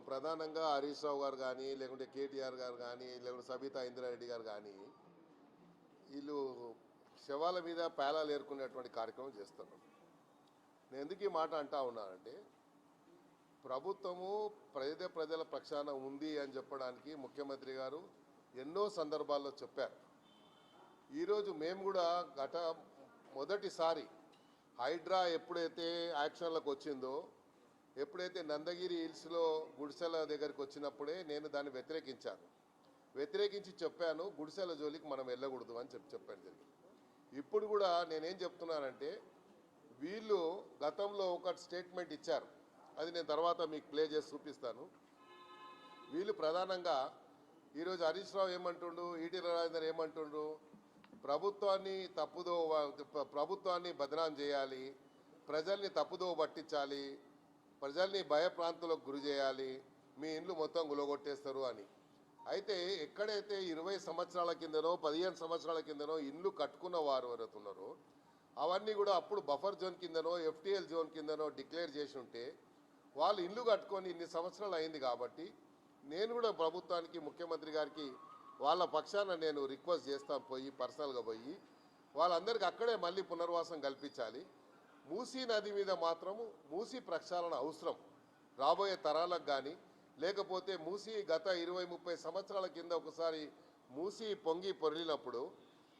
ప్రధానంగా హరీష్ రావు గారు కానీ లేకుంటే కేటీఆర్ గారు కానీ లేకుంటే సబితా ఇంద్రారెడ్డి గారు కానీ వీళ్ళు శవాల మీద పేలాలు ఏరుకునేటువంటి కార్యక్రమం చేస్తున్నారు. నేను ఎందుకు ఈ మాట అంటా ఉన్నానంటే ప్రభుత్వము ప్రజల పక్షాన ఉంది అని చెప్పడానికి ముఖ్యమంత్రి గారు ఎన్నో సందర్భాల్లో చెప్పారు. ఈరోజు మేము కూడా మొదటిసారి హైడ్రా ఎప్పుడైతే యాక్షన్లకు వచ్చిందో, ఎప్పుడైతే నందగిరి హిల్స్లో గుడిసెల దగ్గరికి వచ్చినప్పుడే నేను దాన్ని వ్యతిరేకించి చెప్పాను, గుడిసెల జోలికి మనం వెళ్ళకూడదు అని చెప్పాను జరిగింది. ఇప్పుడు కూడా నేనేం చెప్తున్నానంటే వీళ్ళు గతంలో ఒక స్టేట్మెంట్ ఇచ్చారు, అది నేను తర్వాత మీకు ప్లే చేసి చూపిస్తాను. వీళ్ళు ప్రధానంగా ఈరోజు హరీష్ రావు ఏమంటుండు, ఈటెల రాజేందర్ ఏమంటుండ్రు, ప్రభుత్వాన్ని బదనాం చేయాలి, ప్రజల్ని తప్పుదోవ పట్టించాలి, ప్రజల్ని భయప్రాంతులకు గురి చేయాలి, మీ ఇండ్లు మొత్తం గులగొట్టేస్తారు అని. అయితే ఎక్కడైతే 20 సంవత్సరాల కిందనో 15 సంవత్సరాల కిందనో ఇండ్లు కట్టుకున్న వారు ఎవరైతున్నారో అవన్నీ కూడా అప్పుడు బఫర్ జోన్ కిందనో ఎఫ్టీఎల్ జోన్ కిందనో డిక్లేర్ చేసి ఉంటే వాళ్ళు ఇల్లు కట్టుకొని ఇన్ని సంవత్సరాలు అయింది. కాబట్టి నేను కూడా ప్రభుత్వానికి, ముఖ్యమంత్రి గారికి వాళ్ళ పక్షాన నేను రిక్వెస్ట్ చేస్తాను, పర్సనల్గా పోయి వాళ్ళందరికీ అక్కడే మళ్ళీ పునర్వాసం కల్పించాలి. మూసీ నది మీద మాత్రము మూసీ ప్రక్షాళన అవసరం రాబోయే తరాలకు. కానీ లేకపోతే మూసీ గత 20-30 సంవత్సరాల కింద ఒకసారి మూసీ పొంగి పొరిలినప్పుడు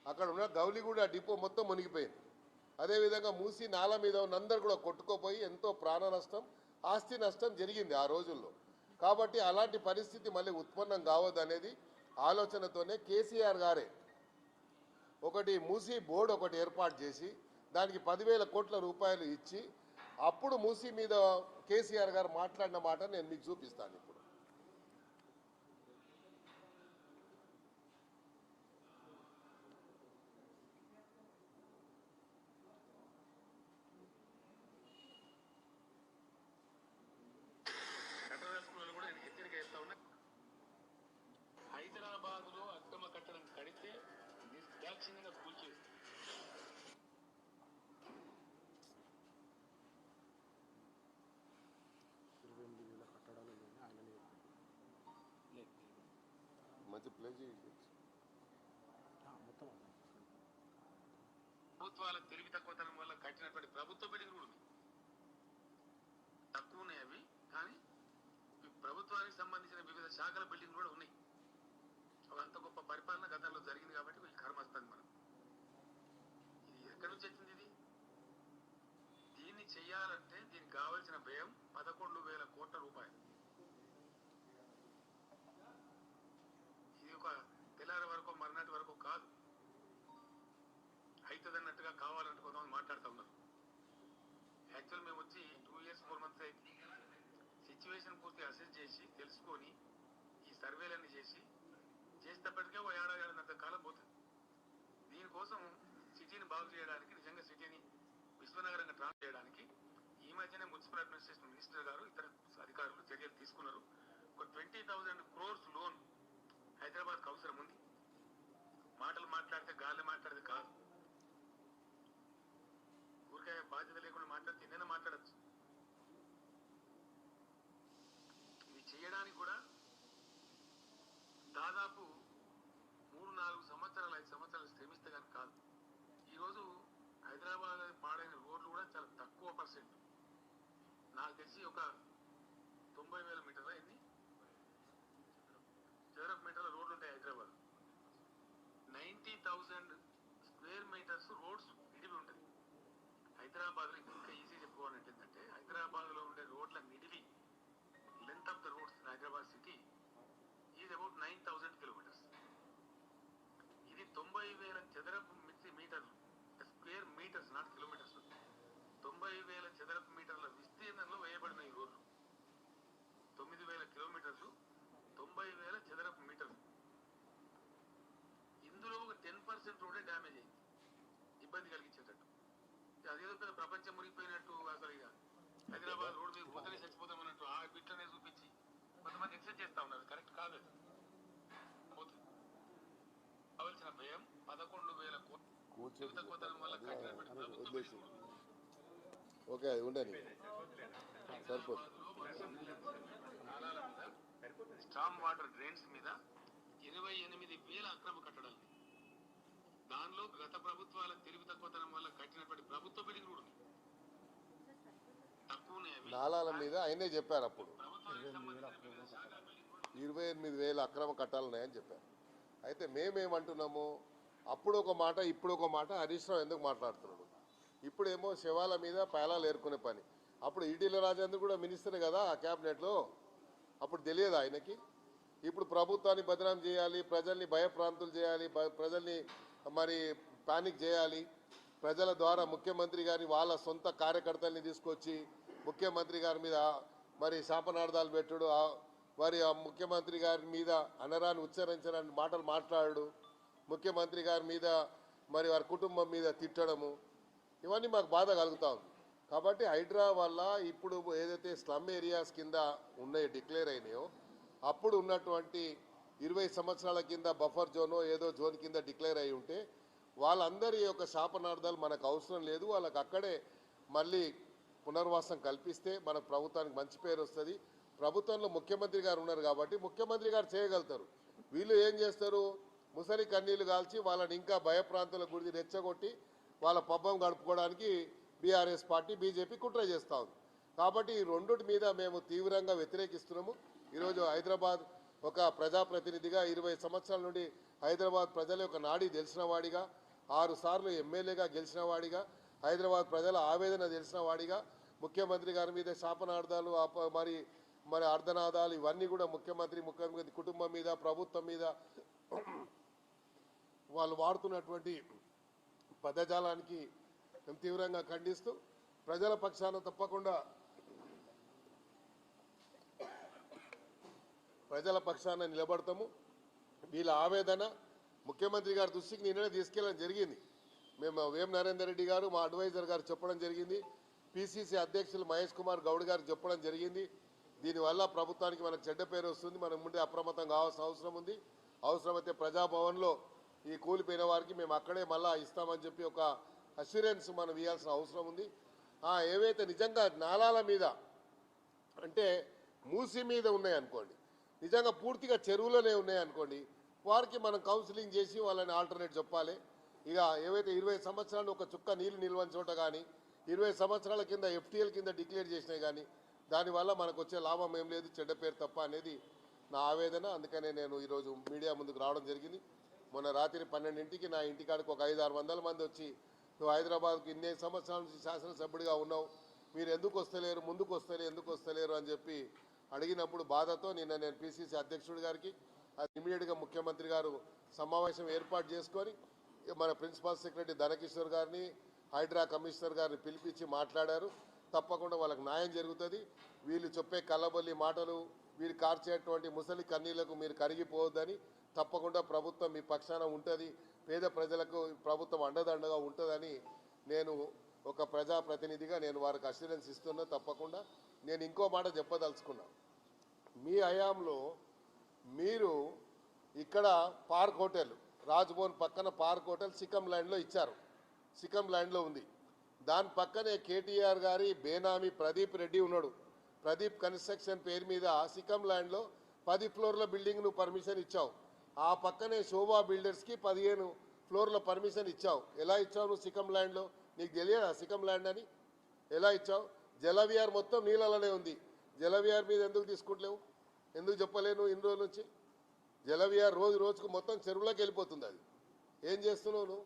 అక్కడ ఉన్న గౌలిగూడ డిపో మొత్తం మునిగిపోయింది. అదేవిధంగా మూసీ నాల మీద ఉన్నందరూ కూడా కొట్టుకోపోయి ఎంతో ప్రాణ నష్టం, ఆస్తి నష్టం జరిగింది ఆ రోజుల్లో. కాబట్టి అలాంటి పరిస్థితి మళ్ళీ ఉత్పన్నం కావద్దు అనేది ఆలోచనతోనే కేసీఆర్ గారే ఒకటి మూసీ బోర్డు ఒకటి ఏర్పాటు చేసి దానికి 10,000 కోట్ల రూపాయలు ఇచ్చి అప్పుడు మూసీ మీద కేసీఆర్ గారు మాట్లాడిన మాట నేను మీకు చూపిస్తాను. ఇప్పుడు హైదరాబాద్లో అక్రమ కట్టడం కడితే నిర్దాక్షిణ్యంగా కూల్చేది. మంచి ప్లే ప్రభుత్వాల తెలివి తక్కువతనం వల్ల కట్టినటువంటి ప్రభుత్వ బిల్డింగ్ కూడా ఉంది, తక్కువ ఉన్నాయి అవి. కానీ ప్రభుత్వానికి సంబంధించిన వివిధ శాఖల బిల్డింగ్ కూడా ఉన్నాయి. అంత గొప్ప పరిపాలన గతంలో జరిగింది కాబట్టి వీళ్ళు కర్మ వస్తుంది. మనం ఇది ఎక్కడి నుంచి వచ్చింది? దీన్ని చెయ్యాలంటే దీనికి కావాల్సిన వ్యయం 11,000 కోట్ల రూపాయలు. ఇది ఒక తెల్లారి వరకు మర్నాటి వరకు కాదు, అవుతుందన్నట్టుగా కావాలంటే కొంతమంది మాట్లాడుతూ ఉన్నారు. యాక్చువల్ మేము వచ్చి 2 years 4 months అయితే సిచ్యువేషన్ పూర్తి అసెస్ చేసి తెలుసుకొని ఈ సర్వేలన్నీ చేసేటప్పటికే ఓ ఏడాది కాలం పోతుంది. దీనికోసం సిటీని బాగు చేయడానికి, నిజంగా సిటీని విశ్వనగరంగా ట్రాన్స్ చేయడానికి ఈ మధ్యనే మున్సిపల్ అడ్మినిస్ట్రేషన్ మినిస్టర్ గారు ఇతర అధికారులు చర్యలు తీసుకున్నారు. ఒక 20,000 crores లోన్ హైదరాబాద్కు అవసరం ఉంది. మాటలు మాట్లాడితే గాలి మాట్లాడితే కాదు, ఊరికే బాధ్యత లేకుండా మాట్లాడితే ఎన్నైనా మాట్లాడచ్చు. ఇది చేయడానికి కూడా దాదాపు 3-4 సంవత్సరాలు 5 సంవత్సరాలు శ్రమిస్తే కానీ కాదు. ఈరోజు హైదరాబాద్ పాడైన రోడ్లు కూడా చాలా తక్కువ పర్సెంట్. నాకు తెలిసి ఒక 90,000 మీటర్ల చదరపు మీటర్ల రోడ్లు ఉంటాయి హైదరాబాద్. 90,000 square meters రోడ్స్ నిడివి ఉంటుంది హైదరాబాద్లో. ఇంకా ఈజీ చెప్పుకోవాలంటే ఏంటంటే హైదరాబాద్లో ఉండే రోడ్ల నిడివి, length of the roads in Hyderabad city is about 9,000 kilometers. ఇది 90,000 చదరపు మీటర్లు, స్క్వేర్ మీటర్స్, నాట్ కిలోమీటర్స్. 90,000 చదరపు మీటర్ల విస్తీర్ణంలో వేయబడిన ఈ రోడ్లు 9,000 కిలోమీటర్లు, 90,000 చదరపు మీటర్లు. ఇందులో ఒక 10% రోడే డ్యామేజ్ అయింది, ఇబ్బంది కలిగించేటట్టు. అదేదో పెద్ద ప్రపంచం మునిగిపోయినట్టు, అసలు ఇక హైదరాబాద్ రోడ్డు మీద పోతేనే చచ్చిపోతామన్నట్టు ఆ బిట్లనే చూపించి కొంతమంది ఎక్సెప్ట్ చేస్తా ఉన్నారు. కరెక్ట్ కాదు. పోతుంది కావలసిన వ్యయం 11,000 కోట్ల తక్కువతనం వల్ల కట్టినటువంటి ప్రభుత్వం. ఓకే, అది ఉండని సరిపోతుంది. స్టామ్ వాటర్ డ్రైన్స్ మీద 28,000 అక్రమ కట్టడాలు. దానిలో గత ప్రభుత్వాల తెలివి తక్కువతనం వల్ల కట్టినటువంటి ప్రభుత్వ బిల్డింగ్ కూడా ఉంది. తక్కువనే అవి. నాలాల మీద ఆయనే చెప్పారు అప్పుడు ప్రభుత్వానికి సంబంధించిన శాఖల బిల్డింగ్ కూడా 28,000 అక్రమ కట్టాలు ఉన్నాయని చెప్పారు. అయితే మేమేమంటున్నాము, అప్పుడు ఒక మాట ఇప్పుడు ఒక మాట హరీష్ రావు ఎందుకు మాట్లాడుతున్నాడు? ఇప్పుడేమో శవాల మీద పేలాలు ఏరుకునే పని. అప్పుడు ఈటీల రాజేంద్ర కూడా మినిస్టర్ కదా ఆ క్యాబినెట్లో, అప్పుడు తెలియదు ఆయనకి. ఇప్పుడు ప్రభుత్వాన్ని బదనాం చేయాలి, ప్రజల్ని భయప్రాంతులు చేయాలి, ప్రజల్ని మరి పానిక్ చేయాలి, ప్రజల ద్వారా ముఖ్యమంత్రి గారిని వాళ్ళ సొంత కార్యకర్తల్ని తీసుకొచ్చి ముఖ్యమంత్రి గారి మీద మరి శాపనార్థాలు పెట్టుడు, మరి ఆ ముఖ్యమంత్రి గారి మీద అనరాని ఉచ్చరించడానికి మాటలు మాట్లాడు, ముఖ్యమంత్రి గారి మీద మరి వారి కుటుంబం మీద తిట్టడము, ఇవన్నీ మాకు బాధ కలుగుతూ ఉంది. కాబట్టి హైడ్రా వల్ల ఇప్పుడు ఏదైతే స్లమ్ ఏరియాస్ కింద ఉన్నాయో డిక్లేర్ అయినాయో, అప్పుడు ఉన్నటువంటి 20 సంవత్సరాల కింద బఫర్ జోనో ఏదో జోన్ కింద డిక్లేర్ అయి ఉంటే వాళ్ళందరి యొక్క శాపనార్థాలు మనకు అవసరం లేదు. వాళ్ళకి అక్కడే మళ్ళీ పునర్వాసం కల్పిస్తే మన ప్రభుత్వానికి మంచి పేరు వస్తుంది. ప్రభుత్వంలో ముఖ్యమంత్రి గారు ఉన్నారు కాబట్టి ముఖ్యమంత్రి గారు చేయగలుగుతారు. వీళ్ళు ఏం చేస్తారు, ముసలి కన్నీళ్లు కాల్చి వాళ్ళని ఇంకా భయప్రాంతాల గురించి రెచ్చగొట్టి వాళ్ళ పబ్బం గడుపుకోవడానికి బీఆర్ఎస్ పార్టీ బీజేపీ కుట్ర చేస్తూ ఉంది. కాబట్టి ఈ రెండుటి మీద మేము తీవ్రంగా వ్యతిరేకిస్తున్నాము. ఈరోజు హైదరాబాద్ ఒక ప్రజాప్రతినిధిగా 20 సంవత్సరాల నుండి హైదరాబాద్ ప్రజల యొక్క నాడి తెలిసిన వాడిగా, 6 సార్లు ఎమ్మెల్యేగా గెలిచిన వాడిగా, హైదరాబాద్ ప్రజల ఆవేదన తెలిసిన వాడిగా, ముఖ్యమంత్రి గారి మీద శాపనార్థాలు మరి అర్ధనాదాలు ఇవన్నీ కూడా ముఖ్యమంత్రి కుటుంబం మీద ప్రభుత్వం మీద వాళ్ళు వాడుతున్నటువంటి పదజాలానికి మేము తీవ్రంగా ఖండిస్తూ ప్రజల పక్షాన తప్పకుండా ప్రజల పక్షాన నిలబడతాము. వీళ్ళ ఆవేదన ముఖ్యమంత్రి గారి దృష్టికి నిన్ననే తీసుకెళ్ళడం జరిగింది. మేము వేం నరేందర్ రెడ్డి గారు మా అడ్వైజర్ గారు చెప్పడం జరిగింది, పిసిసి అధ్యక్షులు మహేష్ కుమార్ గౌడ్ గారు చెప్పడం జరిగింది. దీనివల్ల ప్రభుత్వానికి మనకు చెడ్డ పేరు వస్తుంది, మనం ముందే అప్రమత్తం కావాల్సిన అవసరం ఉంది. అవసరమైతే ప్రజాభవన్లో ఈ కూలిపోయిన వారికి మేము అక్కడే మళ్ళా ఇస్తామని చెప్పి ఒక అష్యూరెన్స్ మనం ఇవ్వాల్సిన అవసరం ఉంది. ఏవైతే నిజంగా నాలాల మీద అంటే మూసి మీద ఉన్నాయనుకోండి, నిజంగా పూర్తిగా చెరువులోనే ఉన్నాయనుకోండి, వారికి మనం కౌన్సిలింగ్ చేసి వాళ్ళని ఆల్టర్నేట్ చెప్పాలి. ఇక ఏవైతే 20 సంవత్సరాలు ఒక చుక్క నీళ్ళు నిల్వని చోట కానీ 20 సంవత్సరాల కింద FTL కింద డిక్లేర్ చేసినాయి కానీ దానివల్ల మనకు వచ్చే లాభం ఏం లేదు, చెడ్డ పేరు తప్ప అనేది నా ఆవేదన. అందుకనే నేను ఈరోజు మీడియా ముందుకు రావడం జరిగింది. మొన్న రాత్రి 12ంటికి నా ఇంటికాడికి ఒక 500-600 మంది వచ్చి, నువ్వు హైదరాబాద్కు ఇన్ని సంవత్సరాల నుంచి శాసనసభ్యుడిగా ఉన్నావు, మీరు ఎందుకు వస్తలేరు, ముందుకు ఎందుకు వస్తలేరు అని చెప్పి అడిగినప్పుడు బాధతో నిన్న నేను పిసిసి అధ్యక్షుడి గారికి అది ఇమీడియట్గా ముఖ్యమంత్రి గారు సమావేశం ఏర్పాటు చేసుకొని మన ప్రిన్సిపల్ సెక్రటరీ ధనకిషోర్ గారిని, హైడ్రా కమిషనర్ గారిని పిలిపించి మాట్లాడారు. తప్పకుండా వాళ్ళకి న్యాయం జరుగుతుంది. వీళ్ళు చెప్పే కల్లబొల్లి మాటలు, వీరు కార్చేటువంటి ముసలి కన్నీళ్లకు మీరు కరిగిపోవద్దని, తప్పకుండా ప్రభుత్వం మీ పక్షాన ఉంటుంది, పేద ప్రజలకు ప్రభుత్వం అండదండగా ఉంటుందని నేను ఒక ప్రజాప్రతినిధిగా నేను వారికి అష్యూరెన్స్ ఇస్తున్నా. తప్పకుండా నేను ఇంకో మాట చెప్పదలుచుకున్నా, మీ హయాంలో మీరు ఇక్కడ పార్క్ హోటల్ రాజ్భవన్ పక్కన పార్క్ హోటల్ సికం ల్యాండ్లో ఇచ్చారు, సికం ల్యాండ్లో ఉంది. దాని పక్కనే కేటీఆర్ గారి బేనామీ ప్రదీప్ రెడ్డి ఉన్నాడు. ప్రదీప్ కన్స్ట్రక్షన్ పేరు మీద సికం ల్యాండ్లో 10 ఫ్లోర్ల బిల్డింగ్ నువ్వు పర్మిషన్ ఇచ్చావు. ఆ పక్కనే శోభా బిల్డర్స్కి 15 ఫ్లోర్ల పర్మిషన్ ఇచ్చావు. ఎలా ఇచ్చావు నువ్వు సికం ల్యాండ్లో? నీకు తెలియదా సికం ల్యాండ్ అని? ఎలా ఇచ్చావు? జలవిహార్ మొత్తం నీళ్ళలోనే ఉంది. జలవిహార్ మీద ఎందుకు తీసుకుంటలేవు? ఎందుకు చెప్పలేను ఇన్ని రోజుల నుంచి? జలవిహార్ రోజుకు మొత్తం చెరువులోకి వెళ్ళిపోతుంది. అది ఏం చేస్తున్నావు నువ్వు?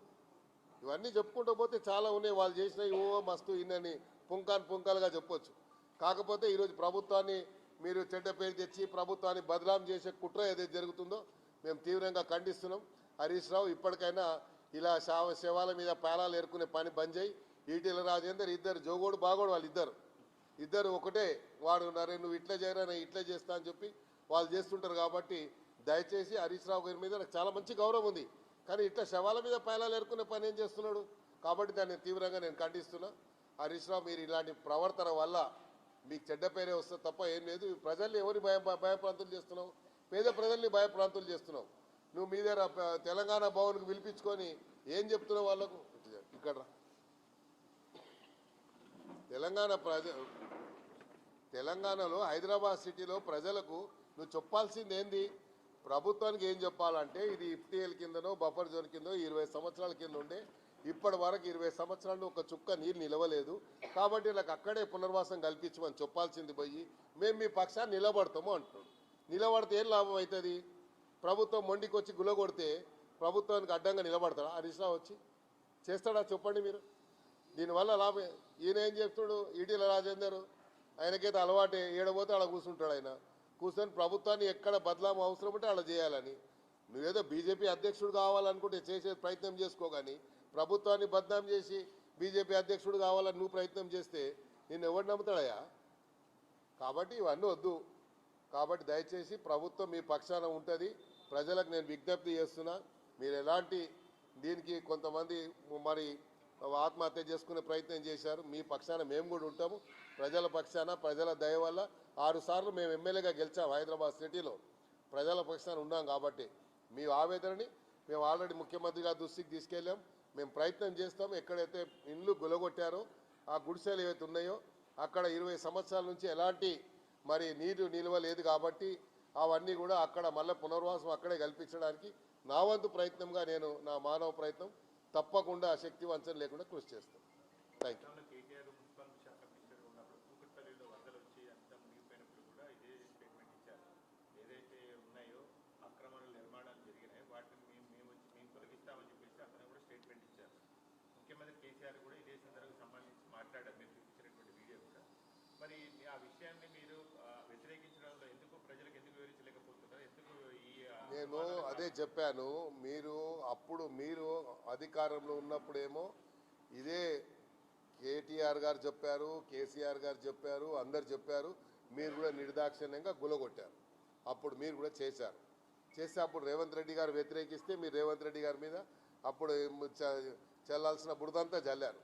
ఇవన్నీ చెప్పుకుంటూ పోతే చాలా ఉన్నాయి. వాళ్ళు చేసినవి మస్తు ఇన్నని పుంకాలుగా చెప్పొచ్చు. కాకపోతే ఈరోజు ప్రభుత్వాన్ని మీరు చెడ్డ పేరు తెచ్చి ప్రభుత్వాన్ని బదనాం చేసే కుట్ర ఏదైతే జరుగుతుందో మేము తీవ్రంగా ఖండిస్తున్నాం. హరీష్ రావు ఇప్పటికైనా ఇలా శవాల మీద పేలాలు ఏరుకునే పని బంద్ చేయి. ఈటీల రాజేందర్ ఇద్దరు జోగోడు బాగోడు, వాళ్ళు ఇద్దరు ఒకటే. వాడు నరే నువ్వు ఇట్లా చేయరా నేను ఇట్లా చేస్తా అని చెప్పి వాళ్ళు చేస్తుంటారు. కాబట్టి దయచేసి హరీష్ రావు గారి మీద నాకు చాలా మంచి గౌరవం ఉంది, కానీ ఇట్లా శవాల మీద పేలాలు ఏరుకునే పని ఏం చేస్తున్నాడు? కాబట్టి దాన్ని తీవ్రంగా నేను ఖండిస్తున్నా. హరీష్ రావు మీరు ఇలాంటి ప్రవర్తన వల్ల మీకు చెడ్డ పేరే వస్తుంది తప్ప ఏం లేదు. ప్రజల్ని ఎవరి భయప్రాంతులు చేస్తున్నావు? పేద ప్రజల్ని భయప్రాంతులు చేస్తున్నావు. నువ్వు మీ దగ్గర తెలంగాణ భవన్కు పిలిపించుకొని ఏం చెప్తున్నావు వాళ్ళకు? ఇక్కడ తెలంగాణ తెలంగాణలో హైదరాబాద్ సిటీలో ప్రజలకు నువ్వు చెప్పాల్సింది ఏంది? ప్రభుత్వానికి ఏం చెప్పాలంటే ఇది ఇఫ్టీఎల్ కిందనో బఫర్ జోన్ కిందో 20 సంవత్సరాల కింద ఉండే, ఇప్పటి వరకు 20 సంవత్సరాలు ఒక చుక్క నీరు నిలవలేదు, కాబట్టి నాకు అక్కడే పునర్వాసం కల్పించమని చెప్పాల్సింది పోయి మేము మీ పక్షాన్ని నిలబడతాము అంటున్నాం. నిలబడితే ఏం లాభం అవుతుంది? ప్రభుత్వం మొండికి వచ్చి గులగొడితే ప్రభుత్వానికి అడ్డంగా నిలబడతాడా హరీష్ రావు వచ్చి? చేస్తాడా చెప్పండి మీరు? దీనివల్ల లాభం ఈయన ఏం చెప్తాడు? ఈటీల రాజేందర్ ఆయనకైతే అలవాటే, ఏడబోతే అలా కూర్చుంటాడు. ఆయన కూర్చొని ప్రభుత్వాన్ని ఎక్కడ బదలాం అవసరం ఉంటే అలా చేయాలని. నువ్వేదో బీజేపీ అధ్యక్షుడు కావాలనుకుంటే చేసే ప్రయత్నం చేసుకో, కానీ ప్రభుత్వాన్ని బదనాం చేసి బీజేపీ అధ్యక్షుడు కావాలని నువ్వు ప్రయత్నం చేస్తే నిన్ను ఎవరు నమ్ముతాడయా? కాబట్టి ఇవన్నీ వద్దు. కాబట్టి దయచేసి ప్రభుత్వం మీ పక్షాన ఉంటుంది. ప్రజలకు నేను విజ్ఞప్తి చేస్తున్నా, మీరు ఎలాంటి దీనికి కొంతమంది మరి ఆత్మహత్య చేసుకునే ప్రయత్నం చేశారు, మీ పక్షాన మేము కూడా ఉంటాము. ప్రజల పక్షాన ప్రజల దయ వల్ల 6 సార్లు మేము ఎమ్మెల్యేగా గెలిచాం హైదరాబాద్ సిటీలో. ప్రజల పక్షాన ఉన్నాం కాబట్టి మీ ఆవేదనని మేము ఆల్రెడీ ముఖ్యమంత్రి గారి దృష్టికి తీసుకెళ్ళాం. మేము ప్రయత్నం చేస్తాం. ఎక్కడైతే ఇండ్లు గులగొట్టారో ఆ గుడిసెలు ఏవైతే ఉన్నాయో అక్కడ 20 సంవత్సరాల నుంచి ఎలాంటి మరి నీరు నిల్వ లేదు కాబట్టి అవన్నీ కూడా అక్కడ మళ్ళీ పునర్వాసం అక్కడే కల్పించడానికి నా వంతు ప్రయత్నంగా నేను నా మానవ ప్రయత్నం తప్పకుండా శక్తి వంచన లేకుండా కృషి చేస్తాను. Thank you. కేటీఆర్ మున్సిపల్ శాఖ మినిస్టర్ ఉన్నప్పుడు కూకట్పల్లిలో వరదలు వచ్చి అంతా మునిగిపోయినప్పుడు కూడా ఇదే స్టేట్మెంట్ ఇచ్చారు. ఏదైతే ఉన్నాయో అక్రమ నిర్మాణాలు జరిగినాయి వాటిని మేము తొలగిస్తామని చెప్పేసి అతను కూడా స్టేట్మెంట్ ఇచ్చారు. ముఖ్యమంత్రి కేసీఆర్ కూడా ఇదే సందర్భంగా సంబంధించి మాట్లాడారు, మీరు చూపించినటువంటి వీడియో కూడా. మరి ఆ విషయాన్ని మీరు వ్యతిరేకించడంలో ఎందుకు ప్రజలకు ఎందుకు వివరించలేకపోతున్నారు? ఎందుకు నేను అదే చెప్పాను. మీరు అధికారంలో ఉన్నప్పుడేమో ఇదే కేటీఆర్ గారు చెప్పారు, కేసీఆర్ గారు చెప్పారు, అందరు చెప్పారు. మీరు కూడా నిర్దాక్షిణ్యంగా గులగొట్టారు. అప్పుడు మీరు కూడా చేశారు. చేస్తే అప్పుడు రేవంత్ రెడ్డి గారు వ్యతిరేకిస్తే మీరు రేవంత్ రెడ్డి గారి మీద అప్పుడు చల్లాల్సిన బురదంతా చల్లారు.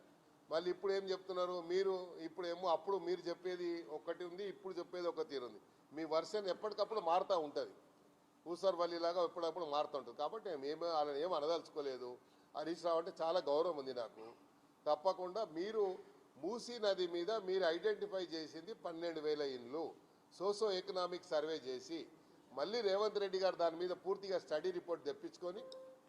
మళ్ళీ ఇప్పుడు ఏం చెప్తున్నారు మీరు? ఇప్పుడేమో అప్పుడు మీరు చెప్పేది ఒకటి ఉంది, ఇప్పుడు చెప్పేది ఒక తీరు ఉంది. మీ వర్షన్ ఎప్పటికప్పుడు మారుతూ ఉంటుంది. ఊసర్వల్లిలాగా ఎప్పుడప్పుడు మారుతూ ఉంటుంది. కాబట్టి మేము వాళ్ళని ఏం అనదలుచుకోలేదు. హరీష్ రావు అంటే చాలా గౌరవం ఉంది నాకు. తప్పకుండా మీరు మూసీ నది మీద మీరు ఐడెంటిఫై చేసింది 12,000 ఇండ్లు సోసో ఎకనామిక్ సర్వే చేసి మళ్ళీ రేవంత్ రెడ్డి గారు దాని మీద పూర్తిగా స్టడీ రిపోర్ట్ తెప్పించుకొని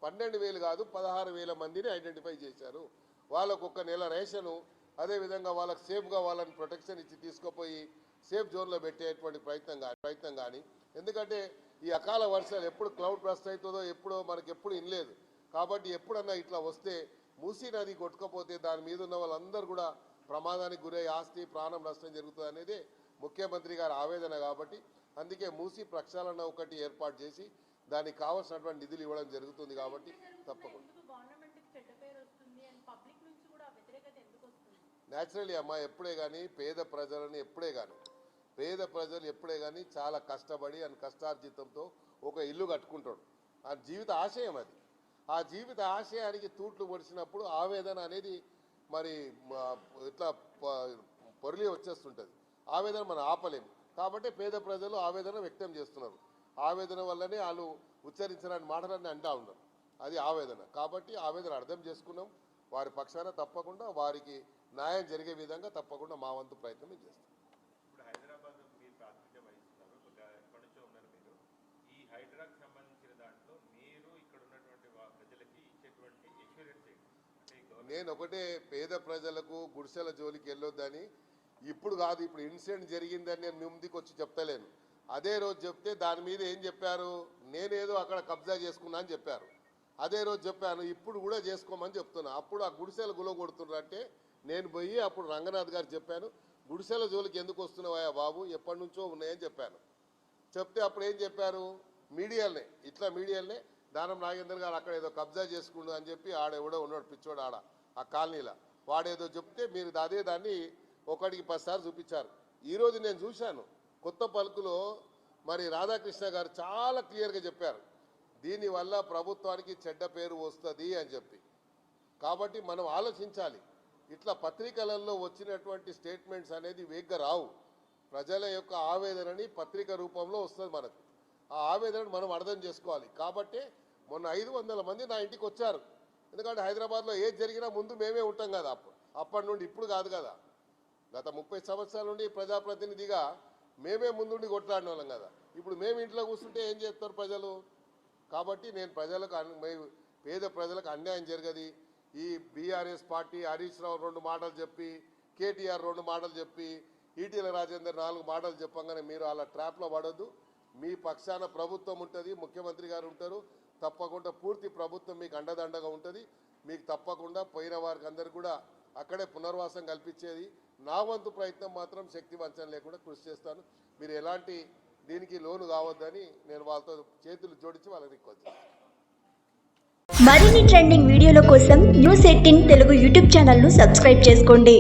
12,000 కాదు 16,000 మందిని ఐడెంటిఫై చేశారు. వాళ్ళకు ఒక నెల రేషను, అదేవిధంగా వాళ్ళకి సేఫ్గా వాళ్ళని ప్రొటెక్షన్ ఇచ్చి తీసుకుపోయి సేఫ్ జోన్లో పెట్టేటువంటి ప్రయత్నం కానీ. ఎందుకంటే ఈ అకాల వర్షాలు ఎప్పుడు క్లౌడ్ బస్ట్ అవుతుందో ఎప్పుడో మనకి ఎప్పుడు ఇనలేదు. కాబట్టి ఎప్పుడన్నా ఇట్లా వస్తే మూసీ నది కొట్టుకపోతే దాని మీద ఉన్న వాళ్ళందరూ కూడా ప్రమాదానికి గురై ఆస్తి ప్రాణం నష్టం జరుగుతుంది అనేది ముఖ్యమంత్రి గారి ఆవేదన. కాబట్టి అందుకే మూసీ ప్రక్షాళన ఒకటి ఏర్పాటు చేసి దానికి కావాల్సినటువంటి నిధులు ఇవ్వడం జరుగుతుంది. కాబట్టి తప్పకుండా న్యాచురల్లీ అమ్మా ఎప్పుడే కానీ పేద ప్రజలు ఎప్పుడే కానీ చాలా కష్టపడి అని కష్టార్జితంతో ఒక ఇల్లు కట్టుకుంటాడు. ఆ జీవిత ఆశయం అది. ఆ జీవిత ఆశయానికి తూట్లు పొడిచినప్పుడు ఆవేదన అనేది మరి ఇట్లా పొరలి వచ్చేస్తుంటుంది. ఆవేదన మనం ఆపలేము. కాబట్టి పేద ప్రజలు ఆవేదన వ్యక్తం చేస్తున్నారు. ఆవేదన వల్లనే వాళ్ళు ఉచ్చరించడానికి మాటలన్నీ అంటూ ఉన్నారు. అది ఆవేదన. కాబట్టి ఆవేదన అర్థం చేసుకున్నాం. వారి పక్షాన తప్పకుండా వారికి న్యాయం జరిగే విధంగా తప్పకుండా మా వంతు ప్రయత్నం చేస్తాం. ఇప్పుడు హైదరాబాద్ మీరు ప్రాతినిధ్యం వహిస్తున్నారు, ఎప్పటి నుంచో ఉన్నారు మీరు. ఈ హైడ్రాకి సంబంధించిన దాంట్లో మీరు ఇక్కడ ఉన్నటువంటి ప్రజలకి ఇచ్చేటువంటి ఎష్యూరెన్స్ ఏంటి? నేను ఒకటే పేద ప్రజలకు గుడిసెల జోలికి వెళ్ళొద్దని ఇప్పుడు కాదు, ఇప్పుడు ఇన్సిడెంట్ జరిగిందని నేను ముందుకు వచ్చి చెప్తలేను. అదే రోజు చెప్తే దాని మీద ఏం చెప్పారు? నేనేదో అక్కడ కబ్జా చేసుకున్నా అని చెప్పారు. అదే రోజు చెప్పాను ఇప్పుడు కూడా చేసుకోమని చెప్తున్నా. అప్పుడు ఆ గుడిసెలు గులగొడుతున్నారంటే నేను పోయి అప్పుడు రంగనాథ్ గారు చెప్పాను, గుడిసెల జోలికి ఎందుకు వస్తున్నావా బాబు, ఎప్పటి నుంచో ఉన్నాయని చెప్పాను. చెప్తే అప్పుడు ఏం చెప్పారు? మీడియాలనే దానం నాగేందర్ గారు అక్కడ ఏదో కబ్జా చేసుకుండు అని చెప్పి ఆడెవడో ఉన్నాడు పిచ్చోడు ఆడ ఆ కాలనీలో, వాడేదో చెప్తే మీరు అదే దాన్ని 1కి 10 సార్లు చూపించారు. ఈరోజు నేను చూశాను కొత్త పలుకులో మరి రాధాకృష్ణ గారు చాలా క్లియర్గా చెప్పారు, దీనివల్ల ప్రభుత్వానికి చెడ్డ పేరు వస్తుంది అని చెప్పి. కాబట్టి మనం ఆలోచించాలి. ఇట్లా పత్రికలలో వచ్చినటువంటి స్టేట్మెంట్స్ అనేది వేగ్గా రావు. ప్రజల యొక్క ఆవేదనని పత్రిక రూపంలో వస్తుంది మనకు. ఆ ఆవేదనను మనం అర్థం చేసుకోవాలి. కాబట్టి మొన్న 500 మంది నా ఇంటికి వచ్చారు. ఎందుకంటే హైదరాబాద్లో ఏది జరిగినా ముందు మేమే ఉంటాం కదా, అప్పటి నుండి ఇప్పుడు కాదు కదా. గత 30 సంవత్సరాల నుండి ప్రజాప్రతినిధిగా మేమే ముందుండి కొట్లాడిన వాళ్ళం కదా. ఇప్పుడు మేము ఇంట్లో కూర్చుంటే ఏం చేస్తారు ప్రజలు? కాబట్టి నేను పేద ప్రజలకు అన్యాయం జరగదు. ఈ బీఆర్ఎస్ పార్టీ హరీష్ రావు 2 మాటలు చెప్పి, కేటీఆర్ 2 మాటలు చెప్పి, ఈటీల రాజేందర్ 4 మాటలు చెప్పంగానే మీరు అలా ట్రాప్లో పడొద్దు. మీ పక్షాన ప్రభుత్వం ఉంటుంది, ముఖ్యమంత్రి గారు ఉంటారు. తప్పకుండా పూర్తి ప్రభుత్వం మీకు అండదండగా ఉంటుంది. మీకు తప్పకుండా పోయిన వారికి అందరు కూడా అక్కడే పునర్వాసం కల్పించేది. నా వంతు ప్రయత్నం మాత్రం శక్తి వంచన లేకుండా కృషి చేస్తాను. మీరు ఎలాంటి దీనికి లోను కావద్దని నేను వాళ్ళతో చేతులు జోడించి వాళ్ళకి రిక్వెస్ట్ చేస్తాను. మరిన్ని ట్రెండింగ్ వీడియోల కోసం న్యూస్ 18 తెలుగు యూట్యూబ్ ఛానల్ను సబ్స్క్రైబ్ చేసుకోండి.